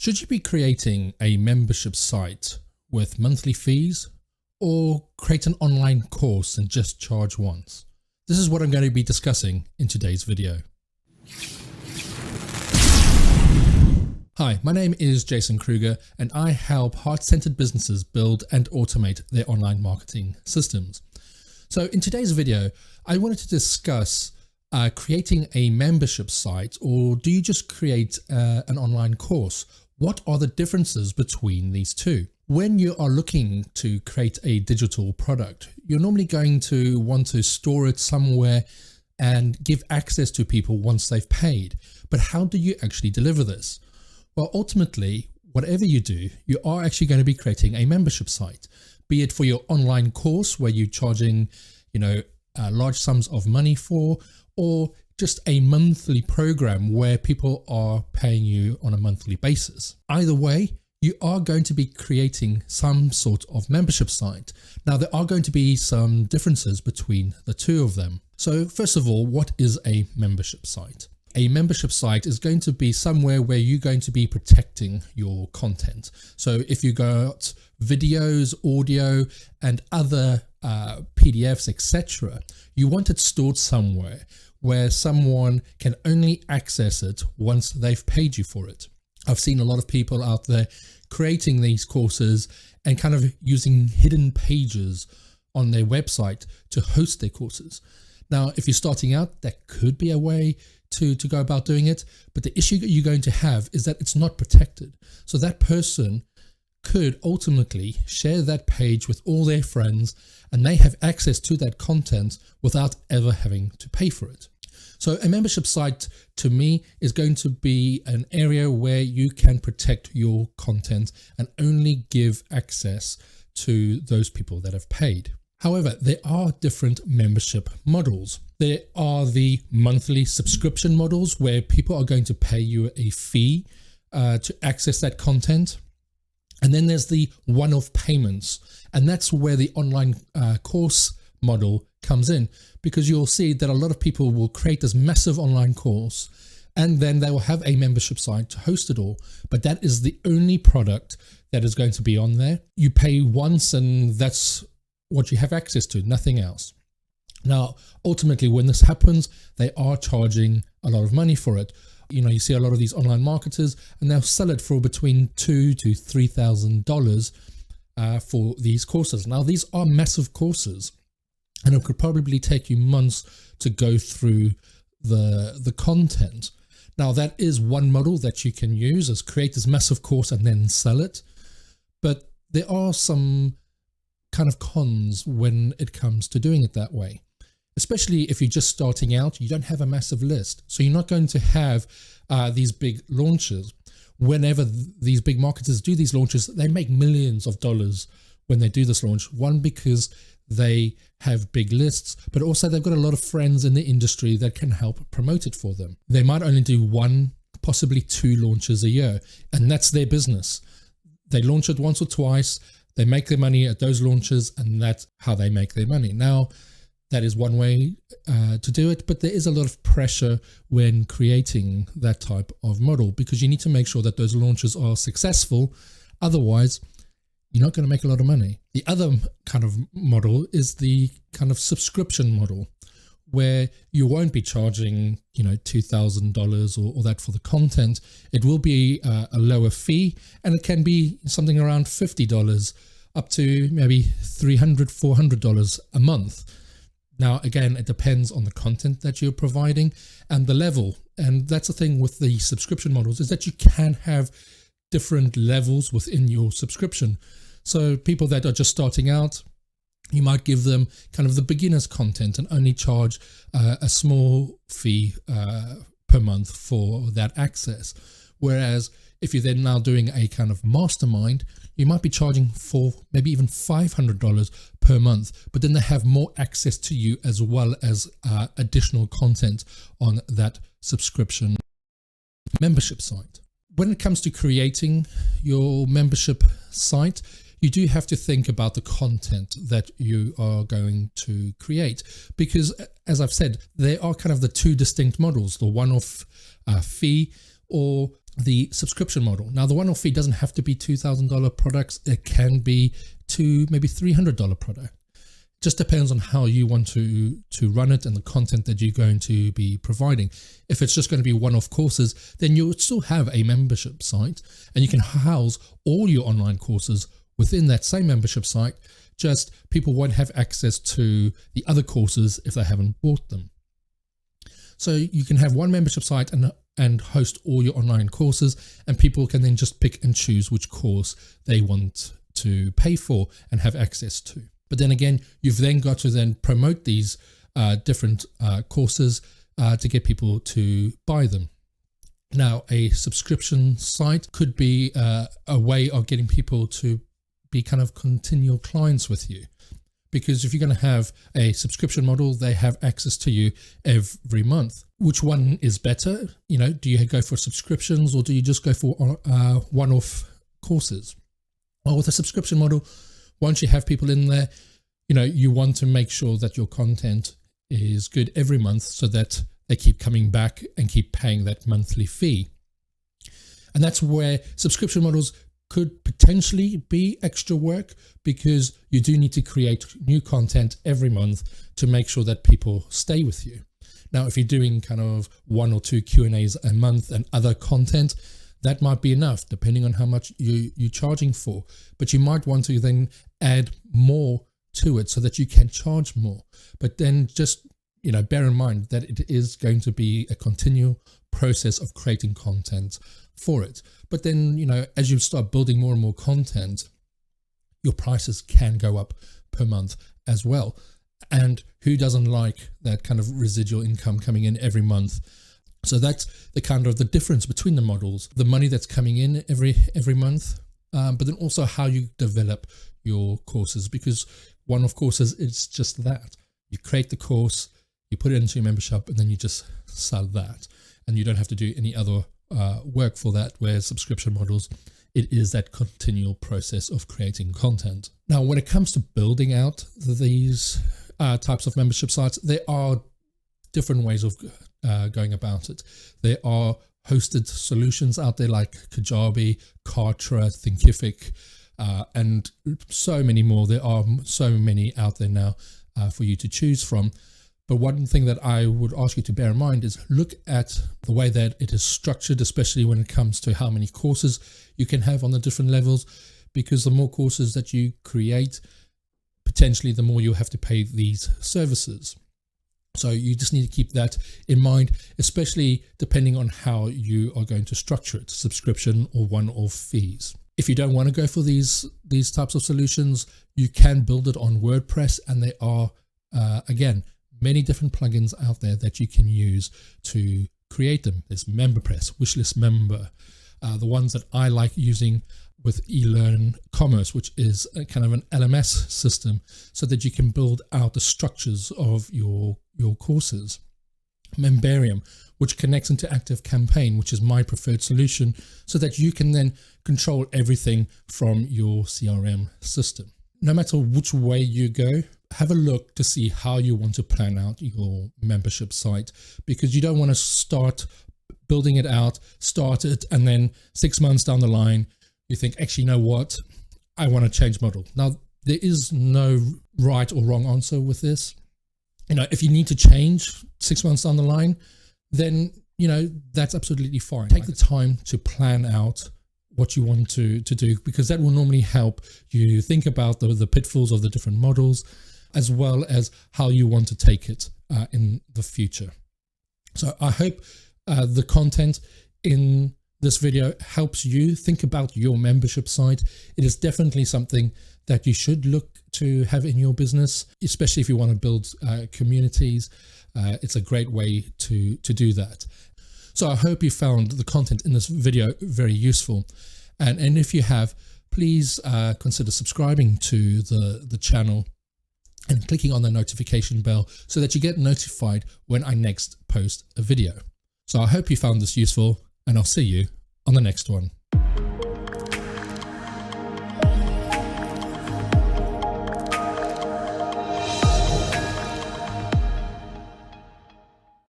Should you be creating a membership site with monthly fees or create an online course and just charge once? This is what I'm going to be discussing in today's video. Hi, my name is Jason Kruger and I help heart-centered businesses build and automate their online marketing systems. So in today's video, I wanted to discuss creating a membership site, or do you just create an online course? What are the differences between these two? When you are looking to create a digital product, you're normally going to want to store it somewhere and give access to people once they've paid. But how do you actually deliver this? Well, ultimately, whatever you do, you are actually going to be creating a membership site, be it for your online course where you're charging, large sums of money for, or just a monthly program where people are paying you on a monthly basis. Either way, you are going to be creating some sort of membership site. Now, there are going to be some differences between the two of them. So first of all, what is a membership site? A membership site is going to be somewhere where you're going to be protecting your content. So if you got videos, audio, and other PDFs, etc., you want it stored somewhere where someone can only access it once they've paid you for it. I've seen a lot of people out there creating these courses and kind of using hidden pages on their website to host their courses. Now, if you're starting out, that could be a way to go about doing it, but the issue that you're going to have is that it's not protected. So that person could ultimately share that page with all their friends and they have access to that content without ever having to pay for it. So a membership site to me is going to be an area where you can protect your content and only give access to those people that have paid. However, there are different membership models. There are the monthly subscription models where people are going to pay you a fee to access that content. And then there's the one-off payments. And that's where the online course model comes in, because you'll see that a lot of people will create this massive online course and then they will have a membership site to host it all. But that is the only product that is going to be on there. You pay once and that's what you have access to, nothing else. Now, ultimately, when this happens, they are charging a lot of money for it. You see a lot of these online marketers and they'll sell it for between $2,000 to $3,000 for these courses. Now, these are massive courses and it could probably take you months to go through the content. Now, that is one model that you can use, is create this massive course and then sell it. But there are some kind of cons when it comes to doing it that way, especially if you're just starting out. You don't have a massive list, so you're not going to have these big launches. Whenever these big marketers do these launches, they make millions of dollars when they do this launch. One, because they have big lists, but also they've got a lot of friends in the industry that can help promote it for them. They might only do one, possibly two launches a year, and that's their business. They launch it once or twice, they make their money at those launches, and that's how they make their money. Now, that is one way to do it, but there is a lot of pressure when creating that type of model, because you need to make sure that those launches are successful. Otherwise, you're not going to make a lot of money. The other kind of model is the kind of subscription model, where you won't be charging, $2,000 or that for the content. It will be a lower fee, and it can be something around $50 up to maybe $300, $400 a month. Now, again, it depends on the content that you're providing and the level. And that's the thing with the subscription models, is that you can have different levels within your subscription. So people that are just starting out, you might give them kind of the beginner's content and only charge a small fee per month for that access. Whereas if you're then now doing a kind of mastermind, you might be charging for maybe even $500 per month, but then they have more access to you as well as additional content on that subscription membership site. When it comes to creating your membership site, you do have to think about the content that you are going to create, because as I've said, there are kind of the two distinct models, the one-off fee or the subscription model. Now, the one-off fee doesn't have to be $2,000 products. It can be maybe $300 product. Just depends on how you want to run it and the content that you're going to be providing. If it's just going to be one-off courses, then you would still have a membership site and you can house all your online courses within that same membership site. Just people won't have access to the other courses if they haven't bought them. So you can have one membership site and host all your online courses, and people can then just pick and choose which course they want to pay for and have access to. But then again, you've then got to then promote these different courses to get people to buy them. Now, a subscription site could be a way of getting people to be kind of continual clients with you. Because if you're going to have a subscription model, they have access to you every month. Which one is better? You know, do you go for subscriptions or do you just go for one-off courses? Well, with a subscription model, once you have people in there, you know, you want to make sure that your content is good every month so that they keep coming back and keep paying that monthly fee. And that's where subscription models could potentially be extra work, because you do need to create new content every month to make sure that people stay with you. Now, if you're doing kind of 1 or 2 Q&As a month and other content, that might be enough depending on how much you're charging for. But you might want to then add more to it so that you can charge more. But then just, you know, bear in mind that it is going to be a continual process of creating content for it. But then, you know, as you start building more and more content, your prices can go up per month as well. And who doesn't like that kind of residual income coming in every month? So that's the kind of the difference between the models, the money that's coming in every month, but then also how you develop your courses, because one-off courses, it's just that. You create the course, you put it into your membership, and then you just sell that. And you don't have to do any other work for that, whereas subscription models, it is that continual process of creating content. Now, when it comes to building out these types of membership sites, there are different ways of going about it. There are hosted solutions out there like Kajabi, Kartra, Thinkific, and so many more. There are so many out there now for you to choose from. But one thing that I would ask you to bear in mind is look at the way that it is structured, especially when it comes to how many courses you can have on the different levels, because the more courses that you create, potentially the more you'll have to pay these services. So you just need to keep that in mind, especially depending on how you are going to structure it, subscription or one-off fees. If you don't want to go for these types of solutions, you can build it on WordPress, and there are, again, many different plugins out there that you can use to create them. There's MemberPress, Wishlist Member, the ones that I like using with eLearn Commerce, which is a kind of an LMS system, so that you can build out the structures of your courses. Membarium, which connects into ActiveCampaign, which is my preferred solution, so that you can then control everything from your CRM system. No matter which way you go, have a look to see how you want to plan out your membership site, because you don't want to start building it out, start it, and then 6 months down the line, you think, actually, you know what? I want to change model. Now, there is no right or wrong answer with this. You know, if you need to change 6 months down the line, then, you know, that's absolutely fine. Take the time to plan out what you want to do, because that will normally help you think about the pitfalls of the different models, as well as how you want to take it in the future. So I hope the content in this video helps you think about your membership site. It is definitely something that you should look to have in your business, especially if you want to build communities. It's a great way to do that. So I hope you found the content in this video very useful. And if you have, please consider subscribing to the channel and clicking on the notification bell so that you get notified when I next post a video. So I hope you found this useful, and I'll see you on the next one.